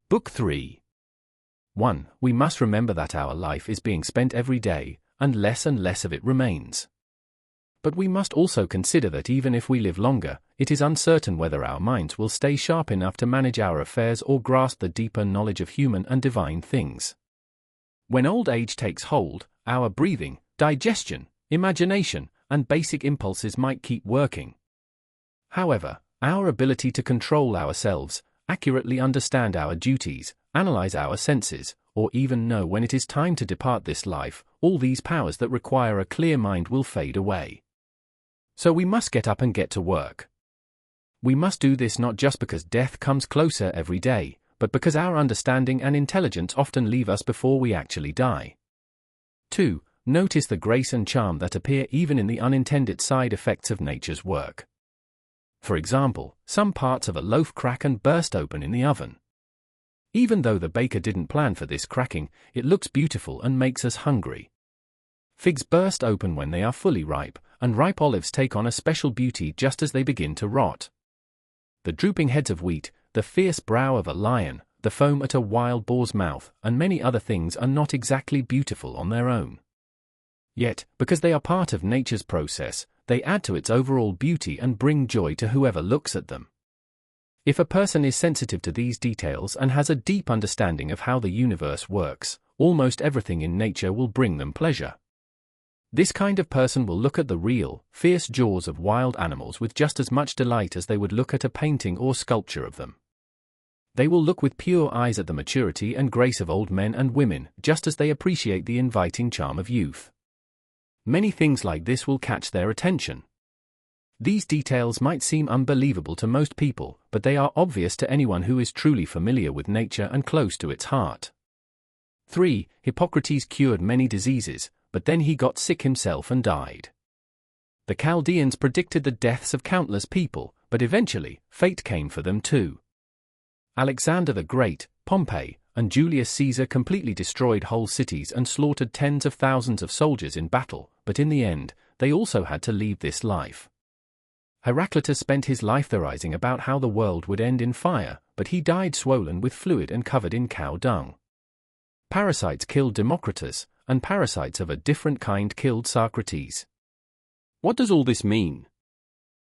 Book 3. 1. We must remember that our life is being spent every day, and less of it remains. But we must also consider that even if we live longer, it is uncertain whether our minds will stay sharp enough to manage our affairs or grasp the deeper knowledge of human and divine things. When old age takes hold, our breathing, digestion, imagination, and basic impulses might keep working. However, our ability to control ourselves, accurately understand our duties, analyze our senses, or even know when it is time to depart this life, all these powers that require a clear mind will fade away. So we must get up and get to work. We must do this not just because death comes closer every day, but because our understanding and intelligence often leave us before we actually die. 2. Notice the grace and charm that appear even in the unintended side effects of nature's work. For example, some parts of a loaf crack and burst open in the oven. Even though the baker didn't plan for this cracking, it looks beautiful and makes us hungry. Figs burst open when they are fully ripe, and ripe olives take on a special beauty just as they begin to rot. The drooping heads of wheat, the fierce brow of a lion, the foam at a wild boar's mouth, and many other things are not exactly beautiful on their own. Yet, because they are part of nature's process, they add to its overall beauty and bring joy to whoever looks at them. If a person is sensitive to these details and has a deep understanding of how the universe works, almost everything in nature will bring them pleasure. This kind of person will look at the real, fierce jaws of wild animals with just as much delight as they would look at a painting or sculpture of them. They will look with pure eyes at the maturity and grace of old men and women, just as they appreciate the inviting charm of youth. Many things like this will catch their attention. These details might seem unbelievable to most people, but they are obvious to anyone who is truly familiar with nature and close to its heart. 3. Hippocrates cured many diseases, but then he got sick himself and died. The Chaldeans predicted the deaths of countless people, but eventually, fate came for them too. Alexander the Great, Pompey, and Julius Caesar completely destroyed whole cities and slaughtered tens of thousands of soldiers in battle, but in the end, they also had to leave this life. Heraclitus spent his life theorizing about how the world would end in fire, but he died swollen with fluid and covered in cow dung. Parasites killed Democritus, and parasites of a different kind killed Socrates. What does all this mean?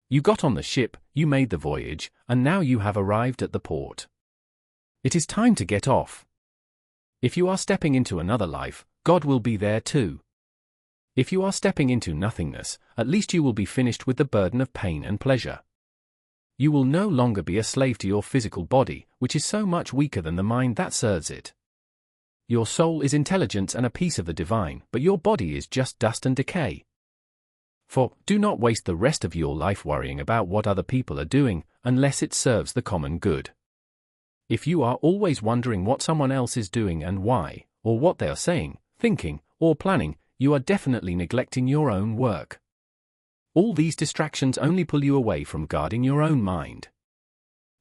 You got on the ship, you made the voyage, and now you have arrived at the port. It is time to get off. If you are stepping into another life, God will be there too. If you are stepping into nothingness, at least you will be finished with the burden of pain and pleasure. You will no longer be a slave to your physical body, which is so much weaker than the mind that serves it. Your soul is intelligence and a piece of the divine, but your body is just dust and decay. For, do not waste the rest of your life worrying about what other people are doing, unless it serves the common good. If you are always wondering what someone else is doing and why, or what they are saying, thinking, or planning, you are definitely neglecting your own work. All these distractions only pull you away from guarding your own mind.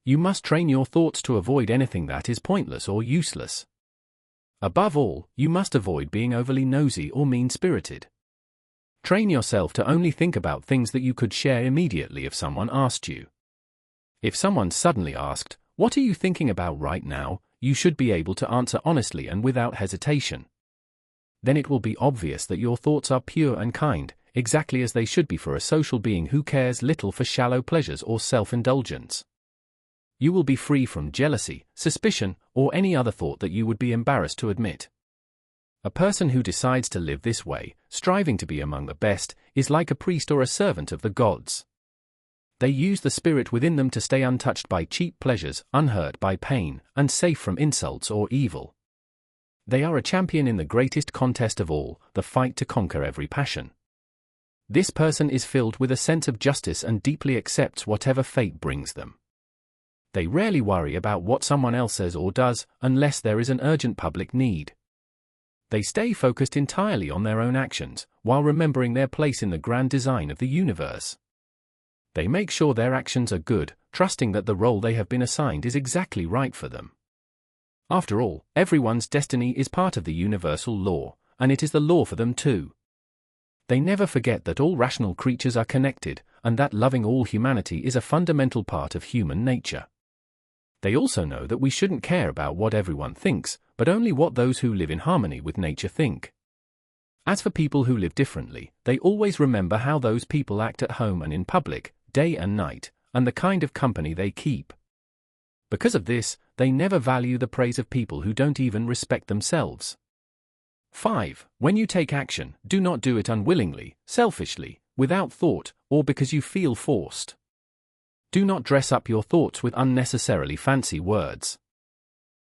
You must train your thoughts to avoid anything that is pointless or useless. Above all, you must avoid being overly nosy or mean-spirited. Train yourself to only think about things that you could share immediately if someone asked you. If someone suddenly asked, "What are you thinking about right now?" you should be able to answer honestly and without hesitation. Then it will be obvious that your thoughts are pure and kind, exactly as they should be for a social being who cares little for shallow pleasures or self-indulgence. You will be free from jealousy, suspicion, or any other thought that you would be embarrassed to admit. A person who decides to live this way, striving to be among the best, is like a priest or a servant of the gods. They use the spirit within them to stay untouched by cheap pleasures, unhurt by pain, and safe from insults or evil. They are a champion in the greatest contest of all, the fight to conquer every passion. This person is filled with a sense of justice and deeply accepts whatever fate brings them. They rarely worry about what someone else says or does, unless there is an urgent public need. They stay focused entirely on their own actions, while remembering their place in the grand design of the universe. They make sure their actions are good, trusting that the role they have been assigned is exactly right for them. After all, everyone's destiny is part of the universal law, and it is the law for them too. They never forget that all rational creatures are connected, and that loving all humanity is a fundamental part of human nature. They also know that we shouldn't care about what everyone thinks, but only what those who live in harmony with nature think. As for people who live differently, they always remember how those people act at home and in public, day and night, and the kind of company they keep. Because of this, they never value the praise of people who don't even respect themselves. 5. When you take action, do not do it unwillingly, selfishly, without thought, or because you feel forced. Do not dress up your thoughts with unnecessarily fancy words.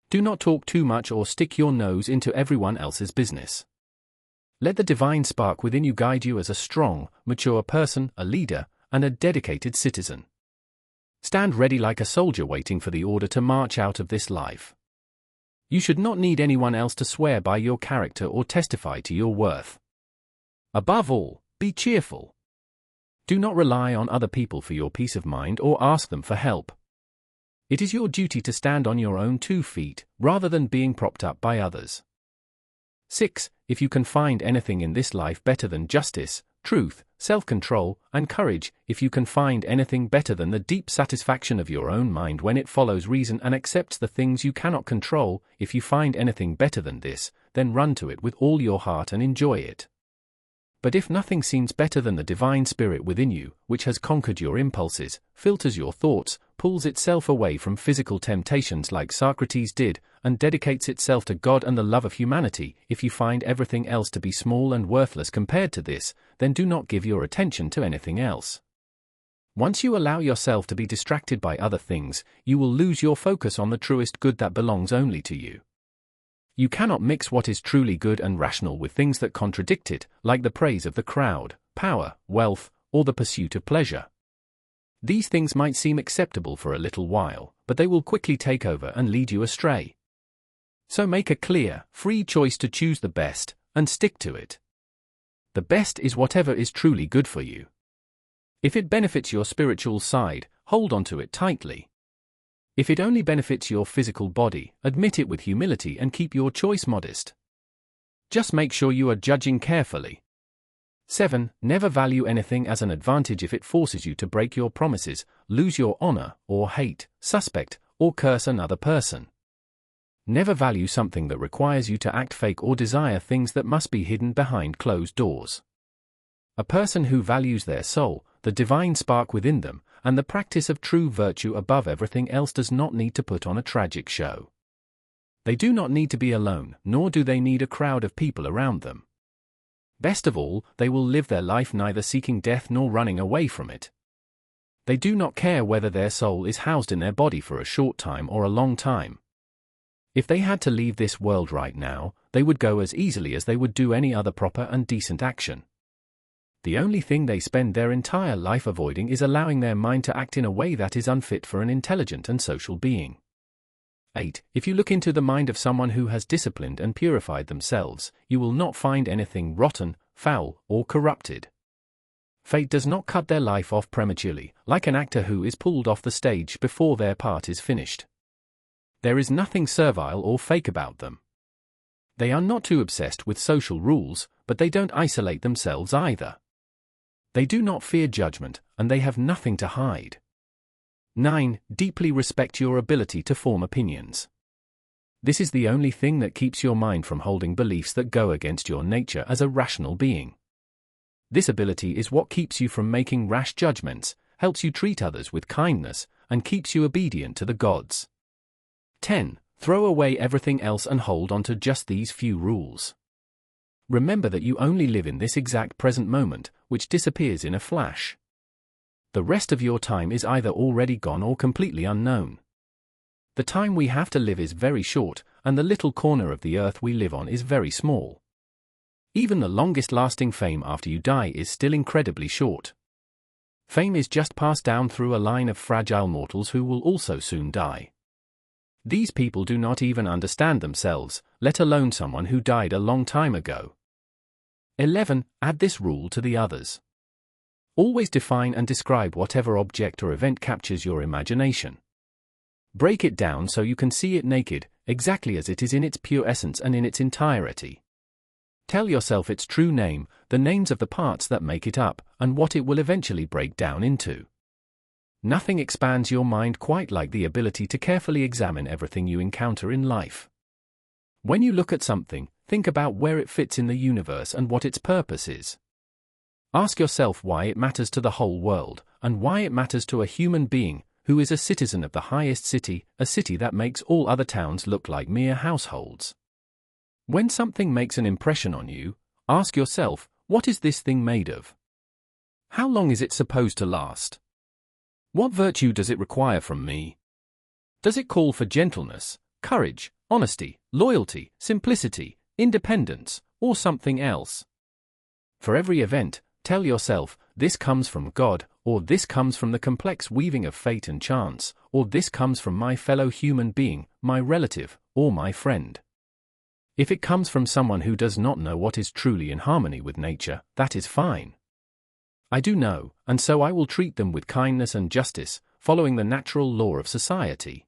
Do not talk too much or stick your nose into everyone else's business. Let the divine spark within you guide you as a strong, mature person, a leader, and a dedicated citizen. Stand ready like a soldier waiting for the order to march out of this life. You should not need anyone else to swear by your character or testify to your worth. Above all, be cheerful. Do not rely on other people for your peace of mind or ask them for help. It is your duty to stand on your own 2 feet, rather than being propped up by others. 6. If you can find anything in this life better than justice, truth, self-control, and courage, if you can find anything better than the deep satisfaction of your own mind when it follows reason and accepts the things you cannot control, if you find anything better than this, then run to it with all your heart and enjoy it. But if nothing seems better than the divine spirit within you, which has conquered your impulses, filters your thoughts, pulls itself away from physical temptations like Socrates did, and dedicates itself to God and the love of humanity, if you find everything else to be small and worthless compared to this, then do not give your attention to anything else. Once you allow yourself to be distracted by other things, you will lose your focus on the truest good that belongs only to you. You cannot mix what is truly good and rational with things that contradict it, like the praise of the crowd, power, wealth, or the pursuit of pleasure. These things might seem acceptable for a little while, but they will quickly take over and lead you astray. So make a clear, free choice to choose the best, and stick to it. The best is whatever is truly good for you. If it benefits your spiritual side, hold on to it tightly. If it only benefits your physical body, admit it with humility and keep your choice modest. Just make sure you are judging carefully. 7. Never value anything as an advantage if it forces you to break your promises, lose your honor, or hate, suspect, or curse another person. Never value something that requires you to act fake or desire things that must be hidden behind closed doors. A person who values their soul, the divine spark within them, and the practice of true virtue above everything else does not need to put on a tragic show. They do not need to be alone, nor do they need a crowd of people around them. Best of all, they will live their life neither seeking death nor running away from it. They do not care whether their soul is housed in their body for a short time or a long time. If they had to leave this world right now, they would go as easily as they would do any other proper and decent action. The only thing they spend their entire life avoiding is allowing their mind to act in a way that is unfit for an intelligent and social being. 8. If you look into the mind of someone who has disciplined and purified themselves, you will not find anything rotten, foul, or corrupted. Fate does not cut their life off prematurely, like an actor who is pulled off the stage before their part is finished. There is nothing servile or fake about them. They are not too obsessed with social rules, but they don't isolate themselves either. They do not fear judgment, and they have nothing to hide. 9. Deeply respect your ability to form opinions. This is the only thing that keeps your mind from holding beliefs that go against your nature as a rational being. This ability is what keeps you from making rash judgments, helps you treat others with kindness, and keeps you obedient to the gods. 10. Throw away everything else and hold on to just these few rules. Remember that you only live in this exact present moment, which disappears in a flash. The rest of your time is either already gone or completely unknown. The time we have to live is very short, and the little corner of the earth we live on is very small. Even the longest-lasting fame after you die is still incredibly short. Fame is just passed down through a line of fragile mortals who will also soon die. These people do not even understand themselves, let alone someone who died a long time ago. 11. Add this rule to the others. Always define and describe whatever object or event captures your imagination. Break it down so you can see it naked, exactly as it is in its pure essence and in its entirety. Tell yourself its true name, the names of the parts that make it up, and what it will eventually break down into. Nothing expands your mind quite like the ability to carefully examine everything you encounter in life. When you look at something, think about where it fits in the universe and what its purpose is. Ask yourself why it matters to the whole world, and why it matters to a human being who is a citizen of the highest city, a city that makes all other towns look like mere households. When something makes an impression on you, ask yourself, what is this thing made of? How long is it supposed to last? What virtue does it require from me? Does it call for gentleness, courage, honesty, loyalty, simplicity, independence, or something else? For every event, tell yourself, this comes from God, or this comes from the complex weaving of fate and chance, or this comes from my fellow human being, my relative, or my friend. If it comes from someone who does not know what is truly in harmony with nature, that is fine. I do know, and so I will treat them with kindness and justice, following the natural law of society.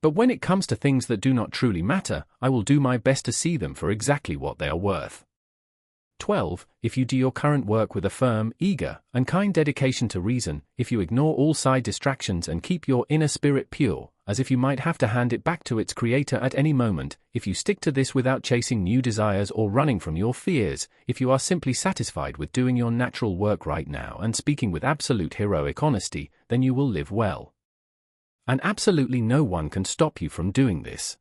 But when it comes to things that do not truly matter, I will do my best to see them for exactly what they are worth. 12. If you do your current work with a firm, eager, and kind dedication to reason, if you ignore all side distractions and keep your inner spirit pure, as if you might have to hand it back to its creator at any moment, if you stick to this without chasing new desires or running from your fears, if you are simply satisfied with doing your natural work right now and speaking with absolute heroic honesty, then you will live well. And absolutely no one can stop you from doing this.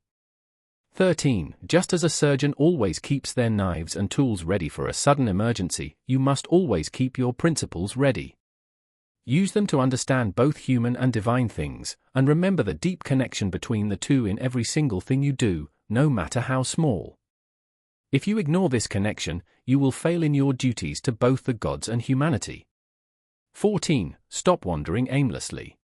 13. Just as a surgeon always keeps their knives and tools ready for a sudden emergency, you must always keep your principles ready. Use them to understand both human and divine things, and remember the deep connection between the two in every single thing you do, no matter how small. If you ignore this connection, you will fail in your duties to both the gods and humanity. 14. Stop wandering aimlessly.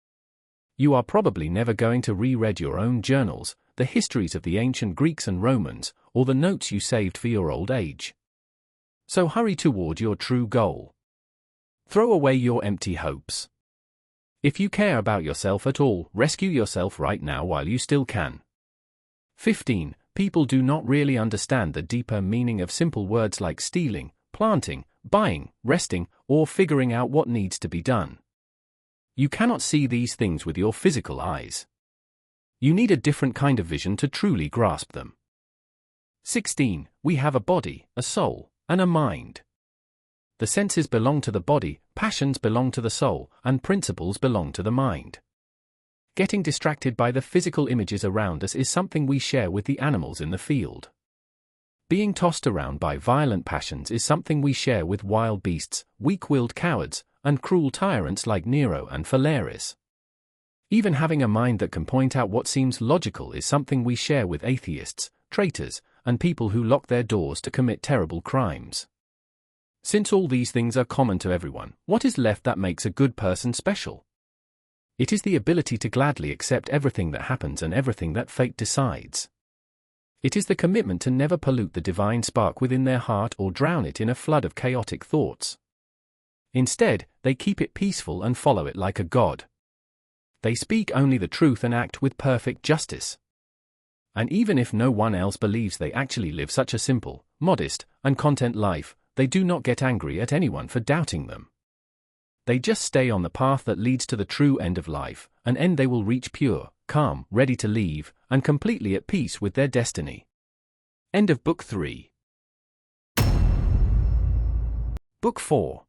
You are probably never going to reread your own journals, the histories of the ancient Greeks and Romans, or the notes you saved for your old age. So hurry toward your true goal. Throw away your empty hopes. If you care about yourself at all, rescue yourself right now while you still can. 15. People do not really understand the deeper meaning of simple words like stealing, planting, buying, resting, or figuring out what needs to be done. You cannot see these things with your physical eyes. You need a different kind of vision to truly grasp them. 16. We have a body, a soul, and a mind. The senses belong to the body, passions belong to the soul, and principles belong to the mind. Getting distracted by the physical images around us is something we share with the animals in the field. Being tossed around by violent passions is something we share with wild beasts, weak-willed cowards, and cruel tyrants like Nero and Phalaris. Even having a mind that can point out what seems logical is something we share with atheists, traitors, and people who lock their doors to commit terrible crimes. Since all these things are common to everyone, what is left that makes a good person special? It is the ability to gladly accept everything that happens and everything that fate decides. It is the commitment to never pollute the divine spark within their heart or drown it in a flood of chaotic thoughts. Instead, they keep it peaceful and follow it like a god. They speak only the truth and act with perfect justice. And even if no one else believes they actually live such a simple, modest, and content life, they do not get angry at anyone for doubting them. They just stay on the path that leads to the true end of life, an end they will reach pure, calm, ready to leave, and completely at peace with their destiny. End of Book 3. Book 4.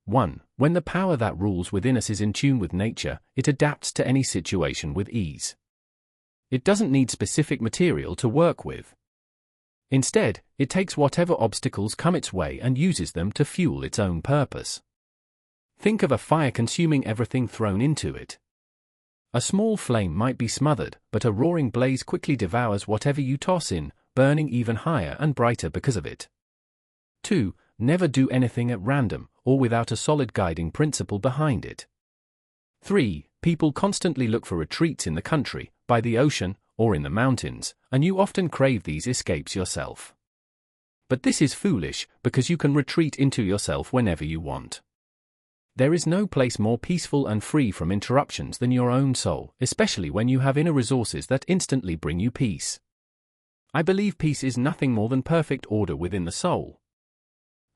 1. When the power that rules within us is in tune with nature, it adapts to any situation with ease. It doesn't need specific material to work with. Instead, it takes whatever obstacles come its way and uses them to fuel its own purpose. Think of a fire consuming everything thrown into it. A small flame might be smothered, but a roaring blaze quickly devours whatever you toss in, burning even higher and brighter because of it. 2. Never do anything at random, or without a solid guiding principle behind it. 3. People constantly look for retreats in the country, by the ocean, or in the mountains, and you often crave these escapes yourself. But this is foolish, because you can retreat into yourself whenever you want. There is no place more peaceful and free from interruptions than your own soul, especially when you have inner resources that instantly bring you peace. I believe peace is nothing more than perfect order within the soul.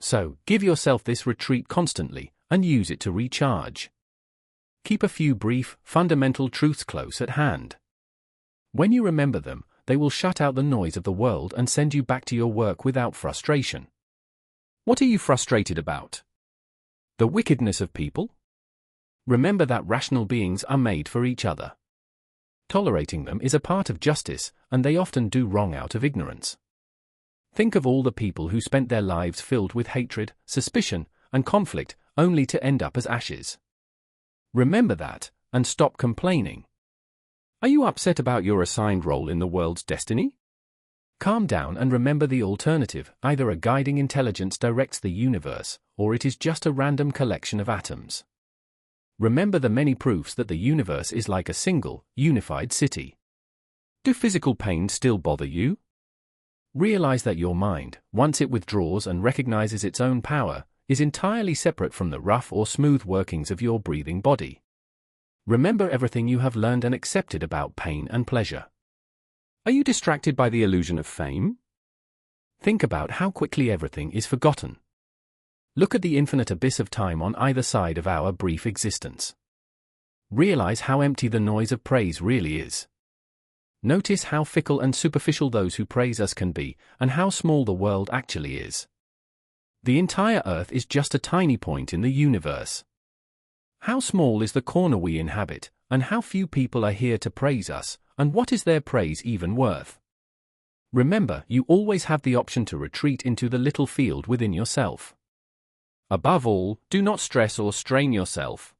So, give yourself this retreat constantly, and use it to recharge. Keep a few brief, fundamental truths close at hand. When you remember them, they will shut out the noise of the world and send you back to your work without frustration. What are you frustrated about? The wickedness of people? Remember that rational beings are made for each other. Tolerating them is a part of justice, and they often do wrong out of ignorance. Think of all the people who spent their lives filled with hatred, suspicion, and conflict, only to end up as ashes. Remember that, and stop complaining. Are you upset about your assigned role in the world's destiny? Calm down and remember the alternative: either a guiding intelligence directs the universe, or it is just a random collection of atoms. Remember the many proofs that the universe is like a single, unified city. Do physical pains still bother you? Realize that your mind, once it withdraws and recognizes its own power, is entirely separate from the rough or smooth workings of your breathing body. Remember everything you have learned and accepted about pain and pleasure. Are you distracted by the illusion of fame? Think about how quickly everything is forgotten. Look at the infinite abyss of time on either side of our brief existence. Realize how empty the noise of praise really is. Notice how fickle and superficial those who praise us can be, and how small the world actually is. The entire earth is just a tiny point in the universe. How small is the corner we inhabit, and how few people are here to praise us, and what is their praise even worth? Remember, you always have the option to retreat into the little field within yourself. Above all, do not stress or strain yourself.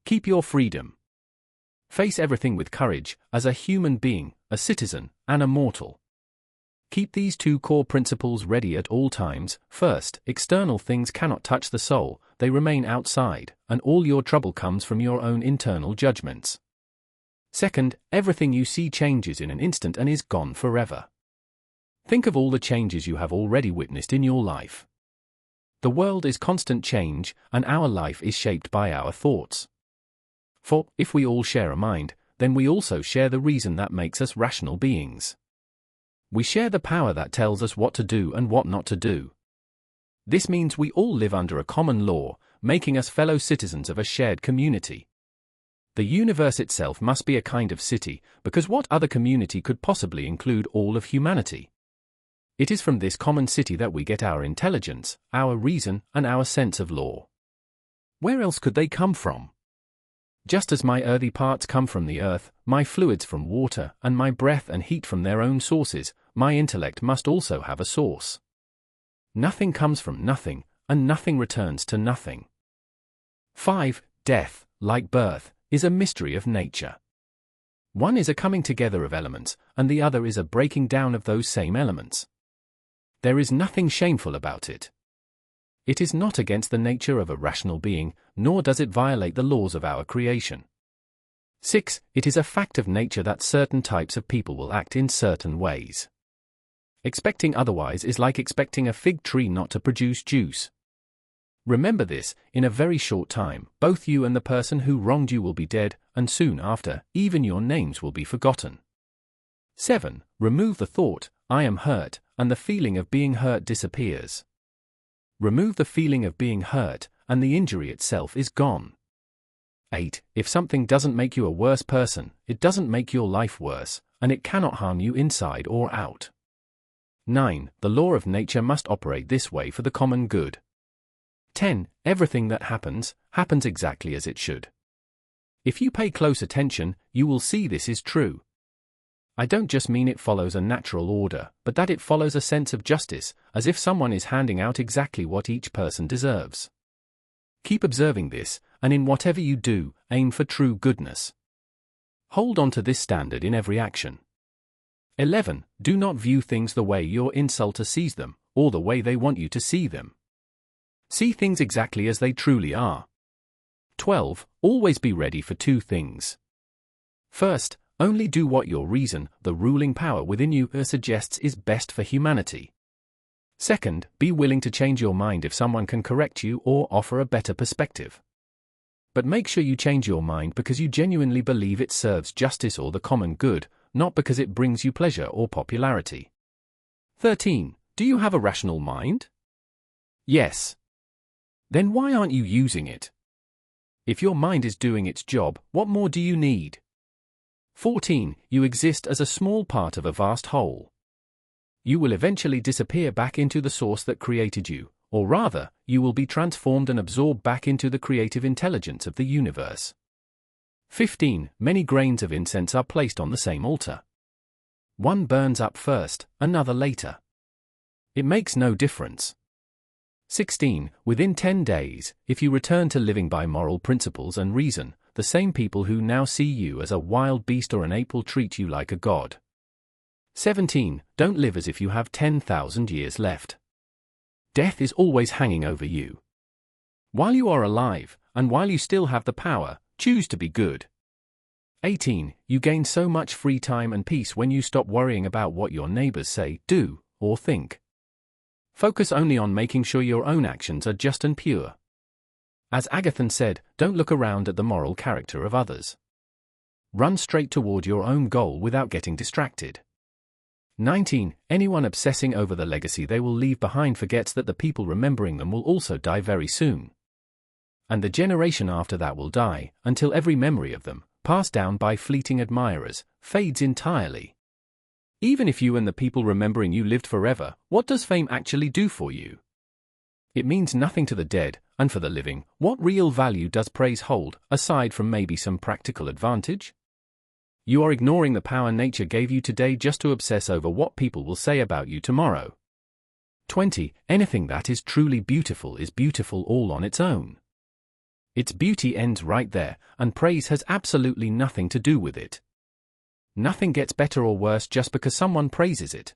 Keep your freedom. Face everything with courage, as a human being, a citizen, and a mortal. Keep these two core principles ready at all times. First, external things cannot touch the soul, they remain outside, and all your trouble comes from your own internal judgments. Second, everything you see changes in an instant and is gone forever. Think of all the changes you have already witnessed in your life. The world is constant change, and our life is shaped by our thoughts. For, if we all share a mind, then we also share the reason that makes us rational beings. We share the power that tells us what to do and what not to do. This means we all live under a common law, making us fellow citizens of a shared community. The universe itself must be a kind of city, because what other community could possibly include all of humanity? It is from this common city that we get our intelligence, our reason, and our sense of law. Where else could they come from? Just as my earthy parts come from the earth, my fluids from water, and my breath and heat from their own sources, my intellect must also have a source. Nothing comes from nothing, and nothing returns to nothing. 5. Death, like birth, is a mystery of nature. One is a coming together of elements, and the other is a breaking down of those same elements. There is nothing shameful about it. It is not against the nature of a rational being, nor does it violate the laws of our creation. 6. It is a fact of nature that certain types of people will act in certain ways. Expecting otherwise is like expecting a fig tree not to produce juice. Remember this: in a very short time, both you and the person who wronged you will be dead, and soon after, even your names will be forgotten. 7. Remove the thought, I am hurt, and the feeling of being hurt disappears. Remove the feeling of being hurt, and the injury itself is gone. 8. If something doesn't make you a worse person, it doesn't make your life worse, and it cannot harm you inside or out. 9. The law of nature must operate this way for the common good. 10. Everything that happens, happens exactly as it should. If you pay close attention, you will see this is true. I don't just mean it follows a natural order, but that it follows a sense of justice, as if someone is handing out exactly what each person deserves. Keep observing this, and in whatever you do, aim for true goodness. Hold on to this standard in every action. 11. Do not view things the way your insulter sees them, or the way they want you to see them. See things exactly as they truly are. 12. Always be ready for two things. First, only do what your reason, the ruling power within you, suggests is best for humanity. Second, be willing to change your mind if someone can correct you or offer a better perspective. But make sure you change your mind because you genuinely believe it serves justice or the common good, not because it brings you pleasure or popularity. 13. Do you have a rational mind? Yes. Then why aren't you using it? If your mind is doing its job, what more do you need? 14. You exist as a small part of a vast whole. You will eventually disappear back into the source that created you, or rather, you will be transformed and absorbed back into the creative intelligence of the universe. 15. Many grains of incense are placed on the same altar. One burns up first, another later. It makes no difference. 16. Within 10 days, if you return to living by moral principles and reason, the same people who now see you as a wild beast or an ape will treat you like a god. 17. Don't live as if you have 10,000 years left. Death is always hanging over you. While you are alive, and while you still have the power, choose to be good. 18. You gain so much free time and peace when you stop worrying about what your neighbors say, do, or think. Focus only on making sure your own actions are just and pure. As Agathon said, don't look around at the moral character of others. Run straight toward your own goal without getting distracted. 19. Anyone obsessing over the legacy they will leave behind forgets that the people remembering them will also die very soon. And the generation after that will die, until every memory of them, passed down by fleeting admirers, fades entirely. Even if you and the people remembering you lived forever, what does fame actually do for you? It means nothing to the dead, and for the living, what real value does praise hold, aside from maybe some practical advantage? You are ignoring the power nature gave you today just to obsess over what people will say about you tomorrow. 20. Anything that is truly beautiful is beautiful all on its own. Its beauty ends right there, and praise has absolutely nothing to do with it. Nothing gets better or worse just because someone praises it.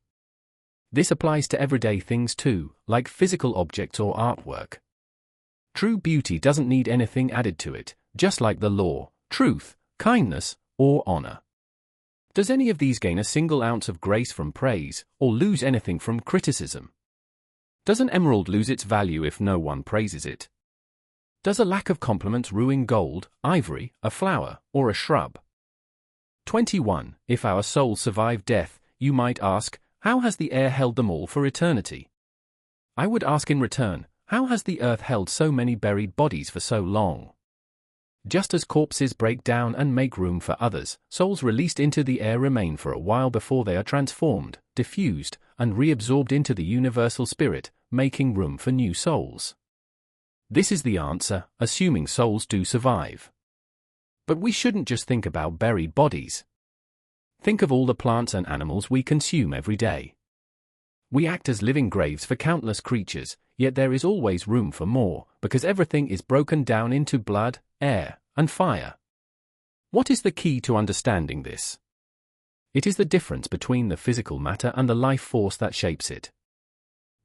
This applies to everyday things too, like physical objects or artwork. True beauty doesn't need anything added to it, just like the law, truth, kindness, or honor. Does any of these gain a single ounce of grace from praise, or lose anything from criticism? Does an emerald lose its value if no one praises it? Does a lack of compliments ruin gold, ivory, a flower, or a shrub? 21. If our souls survive death, you might ask, how has the air held them all for eternity? I would ask in return, how has the earth held so many buried bodies for so long? Just as corpses break down and make room for others, souls released into the air remain for a while before they are transformed, diffused, and reabsorbed into the universal spirit, making room for new souls. This is the answer, assuming souls do survive. But we shouldn't just think about buried bodies. Think of all the plants and animals we consume every day. We act as living graves for countless creatures, yet there is always room for more, because everything is broken down into blood, air, and fire. What is the key to understanding this? It is the difference between the physical matter and the life force that shapes it.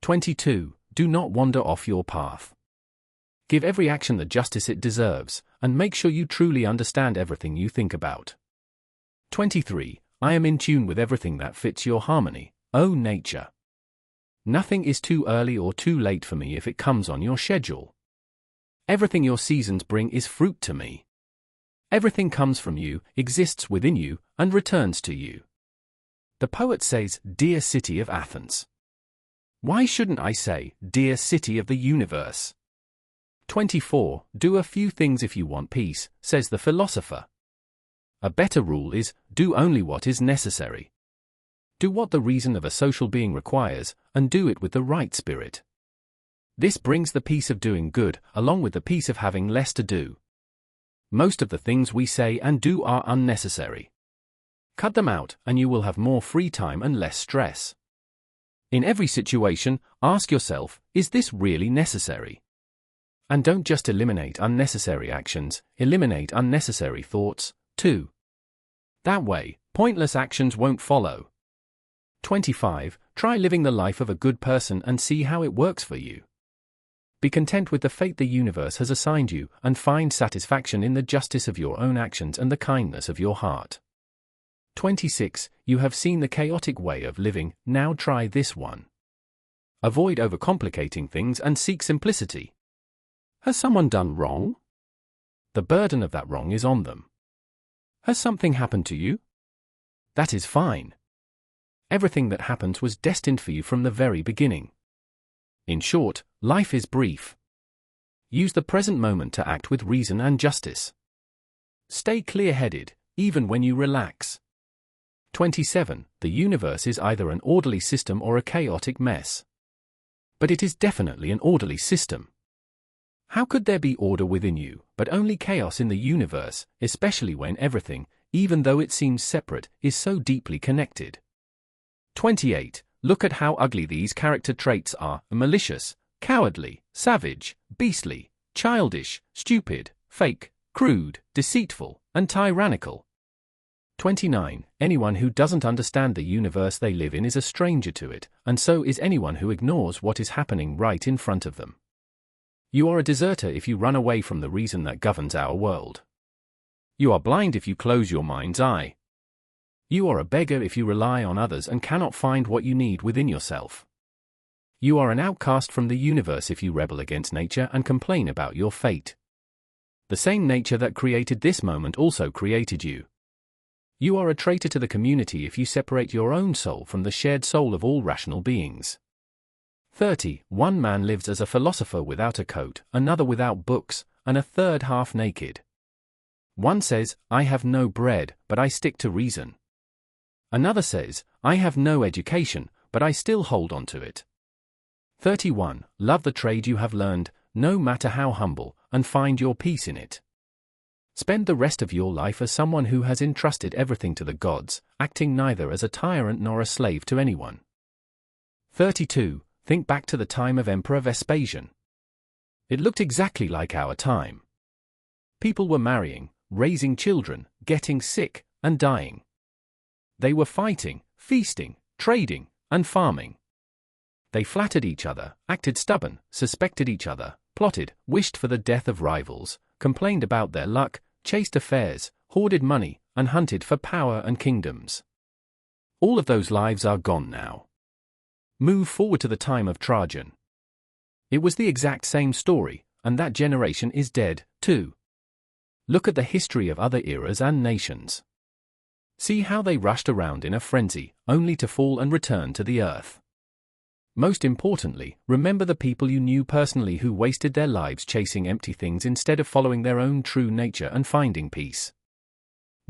22. Do not wander off your path. Give every action the justice it deserves, and make sure you truly understand everything you think about. 23. I am in tune with everything that fits your harmony, O nature. Nothing is too early or too late for me if it comes on your schedule. Everything your seasons bring is fruit to me. Everything comes from you, exists within you, and returns to you. The poet says, "Dear city of Athens." Why shouldn't I say, "Dear city of the universe"? 24. Do a few things if you want peace, says the philosopher. A better rule is, do only what is necessary. Do what the reason of a social being requires, and do it with the right spirit. This brings the peace of doing good, along with the peace of having less to do. Most of the things we say and do are unnecessary. Cut them out, and you will have more free time and less stress. In every situation, ask yourself, is this really necessary? And don't just eliminate unnecessary actions, eliminate unnecessary thoughts, too. That way, pointless actions won't follow. 25. Try living the life of a good person and see how it works for you. Be content with the fate the universe has assigned you, and find satisfaction in the justice of your own actions and the kindness of your heart. 26. You have seen the chaotic way of living, now try this one. Avoid overcomplicating things and seek simplicity. Has someone done wrong? The burden of that wrong is on them. Has something happened to you? That is fine. Everything that happens was destined for you from the very beginning. In short, life is brief. Use the present moment to act with reason and justice. Stay clear-headed, even when you relax. 27. The universe is either an orderly system or a chaotic mess. But it is definitely an orderly system. How could there be order within you, but only chaos in the universe, especially when everything, even though it seems separate, is so deeply connected? 28. Look at how ugly these character traits are: malicious, cowardly, savage, beastly, childish, stupid, fake, crude, deceitful, and tyrannical. 29. Anyone who doesn't understand the universe they live in is a stranger to it, and so is anyone who ignores what is happening right in front of them. You are a deserter if you run away from the reason that governs our world. You are blind if you close your mind's eye. You are a beggar if you rely on others and cannot find what you need within yourself. You are an outcast from the universe if you rebel against nature and complain about your fate. The same nature that created this moment also created you. You are a traitor to the community if you separate your own soul from the shared soul of all rational beings. 30. One man lives as a philosopher without a coat, another without books, and a third half naked. One says, I have no bread, but I stick to reason. Another says, I have no education, but I still hold on to it. 31. Love the trade you have learned, no matter how humble, and find your peace in it. Spend the rest of your life as someone who has entrusted everything to the gods, acting neither as a tyrant nor a slave to anyone. 32. Think back to the time of Emperor Vespasian. It looked exactly like our time. People were marrying, raising children, getting sick, and dying. They were fighting, feasting, trading, and farming. They flattered each other, acted stubborn, suspected each other, plotted, wished for the death of rivals, complained about their luck, chased affairs, hoarded money, and hunted for power and kingdoms. All of those lives are gone now. Move forward to the time of Trajan. It was the exact same story, and that generation is dead, too. Look at the history of other eras and nations. See how they rushed around in a frenzy, only to fall and return to the earth. Most importantly, remember the people you knew personally who wasted their lives chasing empty things instead of following their own true nature and finding peace.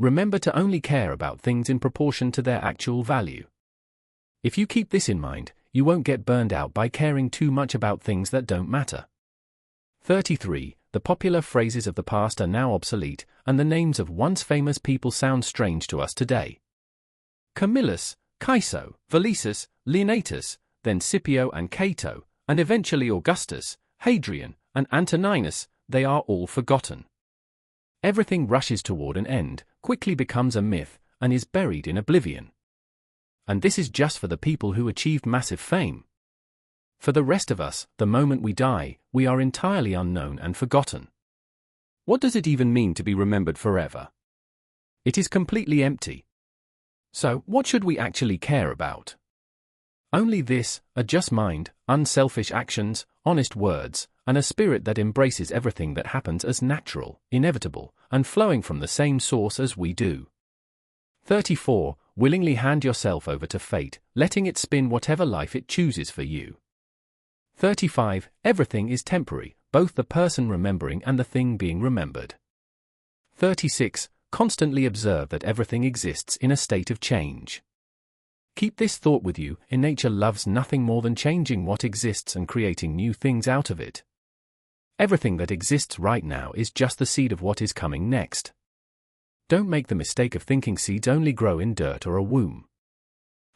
Remember to only care about things in proportion to their actual value. If you keep this in mind, you won't get burned out by caring too much about things that don't matter. 33. The popular phrases of the past are now obsolete, and the names of once famous people sound strange to us today. Camillus, Caeso, Valisus, Leonatus, then Scipio and Cato, and eventually Augustus, Hadrian, and Antoninus, they are all forgotten. Everything rushes toward an end, quickly becomes a myth, and is buried in oblivion. And this is just for the people who achieved massive fame. For the rest of us, the moment we die, we are entirely unknown and forgotten. What does it even mean to be remembered forever? It is completely empty. So, what should we actually care about? Only this: a just mind, unselfish actions, honest words, and a spirit that embraces everything that happens as natural, inevitable, and flowing from the same source as we do. 34. Willingly hand yourself over to fate, letting it spin whatever life it chooses for you. 35. Everything is temporary, both the person remembering and the thing being remembered. 36. Constantly observe that everything exists in a state of change. Keep this thought with you: nature loves nothing more than changing what exists and creating new things out of it. Everything that exists right now is just the seed of what is coming next. Don't make the mistake of thinking seeds only grow in dirt or a womb.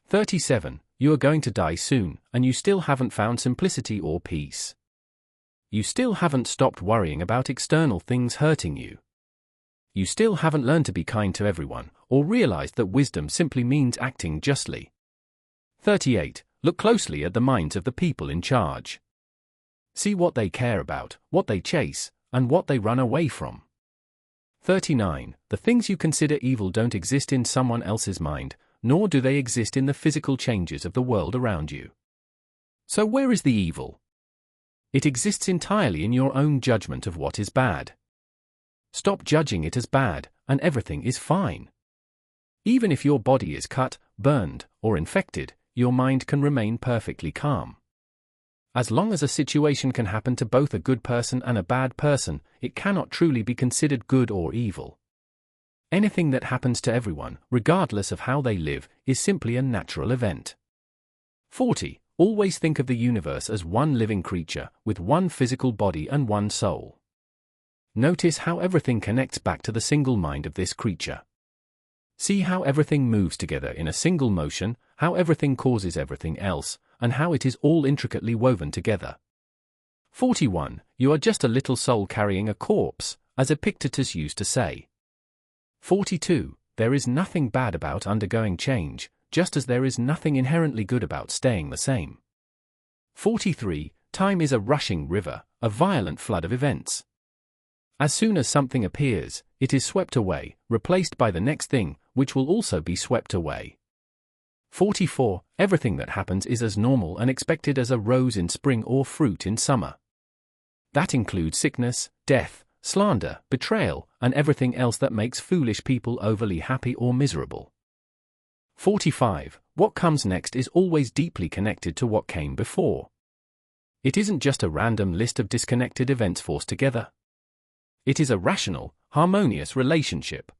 37. You are going to die soon, and you still haven't found simplicity or peace. You still haven't stopped worrying about external things hurting you. You still haven't learned to be kind to everyone, or realized that wisdom simply means acting justly. 38. Look closely at the minds of the people in charge. See what they care about, what they chase, and what they run away from. 39. The things you consider evil don't exist in someone else's mind, nor do they exist in the physical changes of the world around you. So where is the evil? It exists entirely in your own judgment of what is bad. Stop judging it as bad, and everything is fine. Even if your body is cut, burned, or infected, your mind can remain perfectly calm. As long as a situation can happen to both a good person and a bad person, it cannot truly be considered good or evil. Anything that happens to everyone, regardless of how they live, is simply a natural event. 40. Always think of the universe as one living creature, with one physical body and one soul. Notice how everything connects back to the single mind of this creature. See how everything moves together in a single motion, how everything causes everything else, and how it is all intricately woven together. 41. You are just a little soul carrying a corpse, as Epictetus used to say. 42. There is nothing bad about undergoing change, just as there is nothing inherently good about staying the same. 43. Time is a rushing river, a violent flood of events. As soon as something appears, it is swept away, replaced by the next thing, which will also be swept away. 44. Everything that happens is as normal and expected as a rose in spring or fruit in summer. That includes sickness, death, slander, betrayal, and everything else that makes foolish people overly happy or miserable. 45. What comes next is always deeply connected to what came before. It isn't just a random list of disconnected events forced together. It is a rational, harmonious relationship.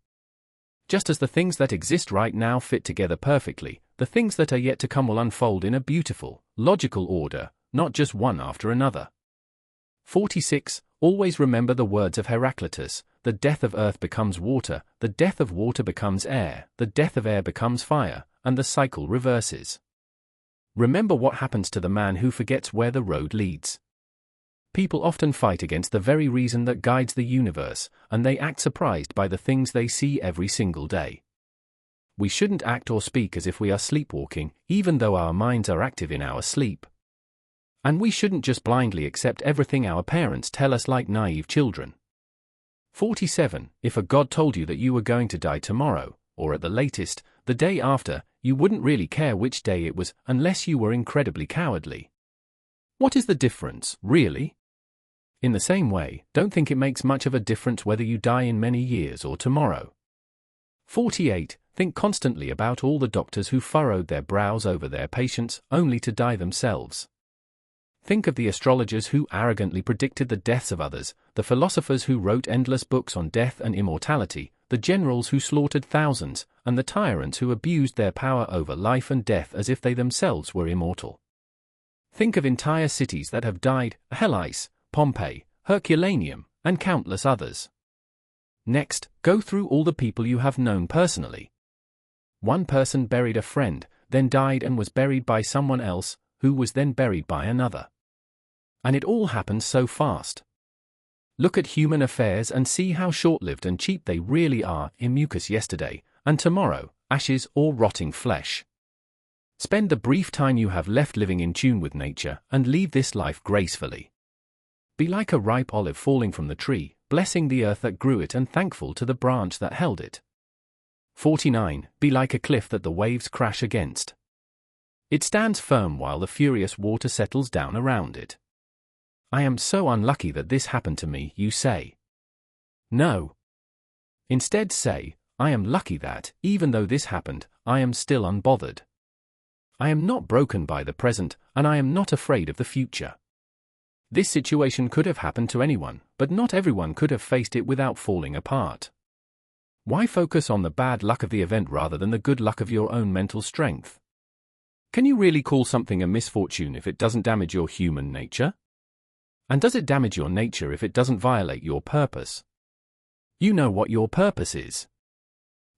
Just as the things that exist right now fit together perfectly, the things that are yet to come will unfold in a beautiful, logical order, not just one after another. 46. Always remember the words of Heraclitus: the death of earth becomes water, the death of water becomes air, the death of air becomes fire, and the cycle reverses. Remember what happens to the man who forgets where the road leads. People often fight against the very reason that guides the universe, and they act surprised by the things they see every single day. We shouldn't act or speak as if we are sleepwalking, even though our minds are active in our sleep. And we shouldn't just blindly accept everything our parents tell us like naive children. 47. If a god told you that you were going to die tomorrow, or at the latest, the day after, you wouldn't really care which day it was, unless you were incredibly cowardly. What is the difference, really? In the same way, don't think it makes much of a difference whether you die in many years or tomorrow. 48. Think constantly about all the doctors who furrowed their brows over their patients, only to die themselves. Think of the astrologers who arrogantly predicted the deaths of others, the philosophers who wrote endless books on death and immortality, the generals who slaughtered thousands, and the tyrants who abused their power over life and death as if they themselves were immortal. Think of entire cities that have died: Hellas, Pompeii, Herculaneum, and countless others. Next, go through all the people you have known personally. One person buried a friend, then died and was buried by someone else, who was then buried by another. And it all happened so fast. Look at human affairs and see how short-lived and cheap they really are: in mucus yesterday, and tomorrow, ashes or rotting flesh. Spend the brief time you have left living in tune with nature, and leave this life gracefully. Be like a ripe olive falling from the tree, blessing the earth that grew it and thankful to the branch that held it. 49. Be like a cliff that the waves crash against. It stands firm while the furious water settles down around it. I am so unlucky that this happened to me, you say. No. Instead say, I am lucky that, even though this happened, I am still unbothered. I am not broken by the present, and I am not afraid of the future. This situation could have happened to anyone, but not everyone could have faced it without falling apart. Why focus on the bad luck of the event rather than the good luck of your own mental strength? Can you really call something a misfortune if it doesn't damage your human nature? And does it damage your nature if it doesn't violate your purpose? You know what your purpose is.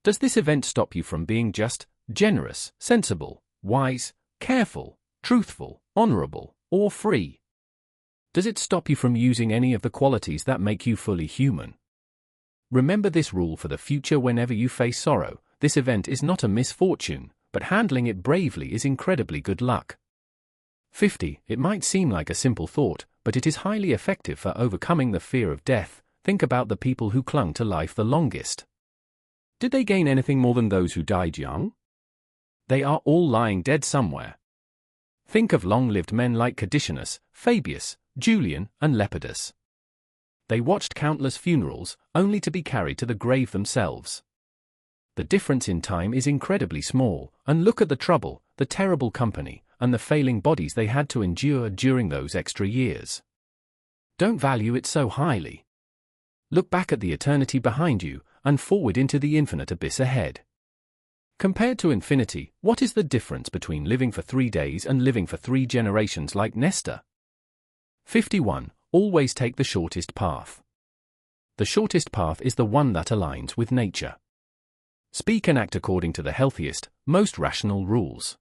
Does this event stop you from being just, generous, sensible, wise, careful, truthful, honorable, or free? Does it stop you from using any of the qualities that make you fully human? Remember this rule for the future: whenever you face sorrow, this event is not a misfortune, but handling it bravely is incredibly good luck. 50. It might seem like a simple thought, but it is highly effective for overcoming the fear of death. Think about the people who clung to life the longest. Did they gain anything more than those who died young? They are all lying dead somewhere. Think of long-lived men like Cadicianus, Fabius, Julian, and Lepidus. They watched countless funerals, only to be carried to the grave themselves. The difference in time is incredibly small, and look at the trouble, the terrible company, and the failing bodies they had to endure during those extra years. Don't value it so highly. Look back at the eternity behind you, and forward into the infinite abyss ahead. Compared to infinity, what is the difference between living for 3 days and living for 3 generations like Nestor? 51. Always take the shortest path. The shortest path is the one that aligns with nature. Speak and act according to the healthiest, most rational rules.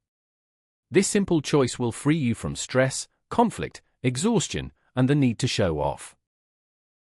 This simple choice will free you from stress, conflict, exhaustion, and the need to show off.